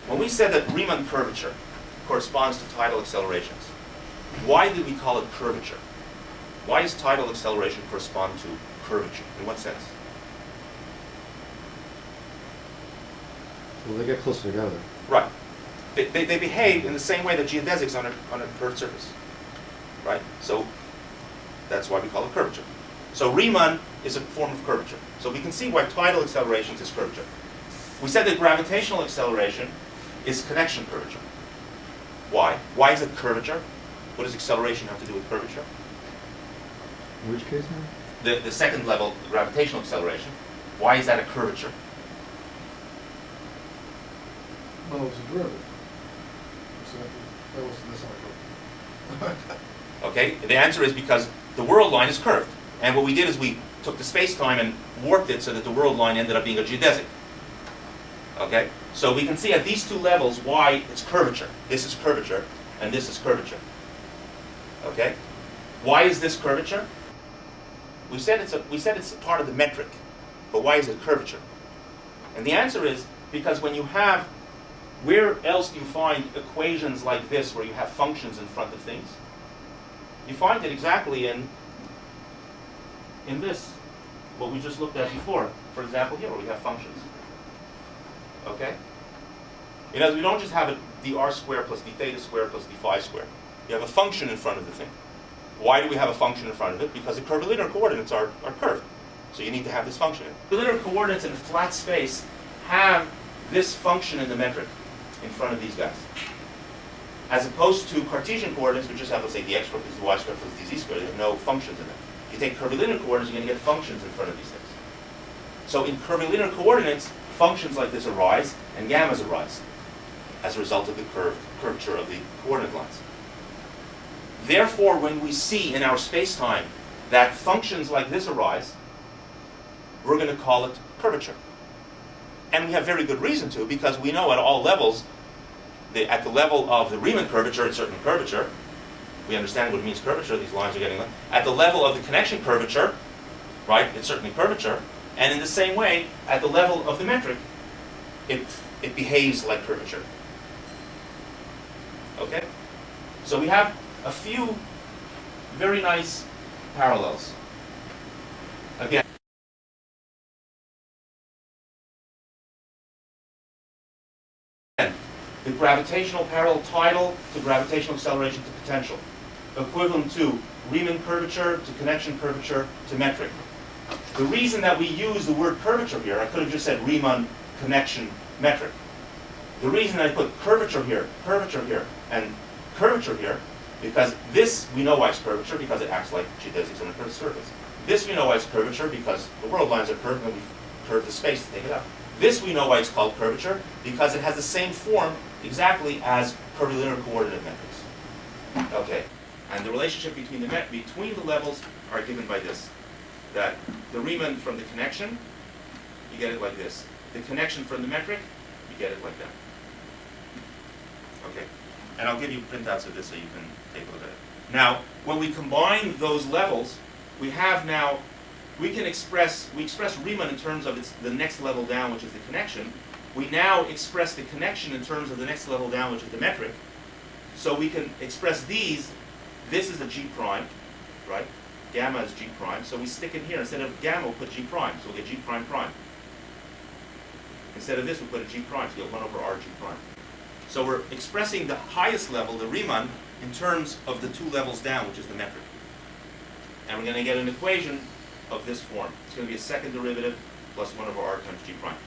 when we said that Riemann curvature corresponds to tidal accelerations, why did we call it curvature? Why does tidal acceleration correspond to curvature? In what sense? Well, they get closer together. Right. They behave in the same way that geodesics on a curved surface. Right? So that's why we call it curvature. So Riemann is a form of curvature. So we can see why tidal accelerations is curvature. We said that gravitational acceleration is connection curvature. Why? Why is it curvature? What does acceleration have to do with curvature? In which case now? The second level, the gravitational acceleration. Why is that a curvature? Well, it's a derivative. So that's not a Okay, the answer is because the world line is curved. And what we did is we took the space-time and warped it so that the world line ended up being a geodesic. Okay, so we can see at these two levels why it's curvature. This is curvature, and this is curvature. Okay, why is this curvature? We said it's a part of the metric, but why is it curvature? And the answer is because when you have, where else do you find equations like this where you have functions in front of things? You find it exactly in this, what we just looked at before. For example, here where we have functions. Okay? In other words, we don't just have d(r) squared plus d theta squared plus d phi squared. You have a function in front of the thing. Why do we have a function in front of it? Because the curvilinear coordinates are curved. So you need to have this function in it. Curvilinear coordinates in a flat space have this function in the metric in front of these guys. As opposed to Cartesian coordinates, which just have, let's say, dx squared plus dy squared plus dz squared. They have no functions in them. If you take curvilinear coordinates, you're going to get functions in front of these things. So in curvilinear coordinates, functions like this arise, and gammas arise as a result of the curvature of the coordinate lines. Therefore, when we see in our space-time that functions like this arise, we're going to call it curvature. And we have very good reason to, because we know at all levels, at the level of the Riemann curvature, it's certainly curvature. We understand what it means curvature, these lines are getting. At the level of the connection curvature, right, it's certainly curvature. And in the same way, at the level of the metric, it behaves like curvature. Okay? So we have a few very nice parallels. Again, the gravitational parallel tidal to gravitational acceleration to potential, equivalent to Riemann curvature to connection curvature to metric. The reason that we use the word curvature here, I could have just said Riemann connection metric. The reason I put curvature here, and curvature here, because this we know why it's curvature because it acts like geodesics on a curved surface. This we know why it's curvature because the world lines are curved and we've curved the space to take it up. This we know why it's called curvature because it has the same form exactly as curvilinear coordinate metrics. Okay, and the relationship between the levels are given by this. That the Riemann from the connection, you get it like this. The connection from the metric, you get it like that. Okay, and I'll give you printouts of this so you can take a look at it. Now, when we combine those levels, we express Riemann in terms of the next level down, which is the connection. We now express the connection in terms of the next level down, which is the metric. So we can express these. This is the G prime, right? Gamma is G prime. So we stick it here. Instead of gamma, we'll put G prime. So we'll get G prime prime. Instead of this, we'll put a G prime. So you'll 1 over R G prime. So we're expressing the highest level, the Riemann, in terms of the two levels down, which is the metric. And we're going to get an equation of this form. It's going to be a second derivative plus 1 over R times G prime.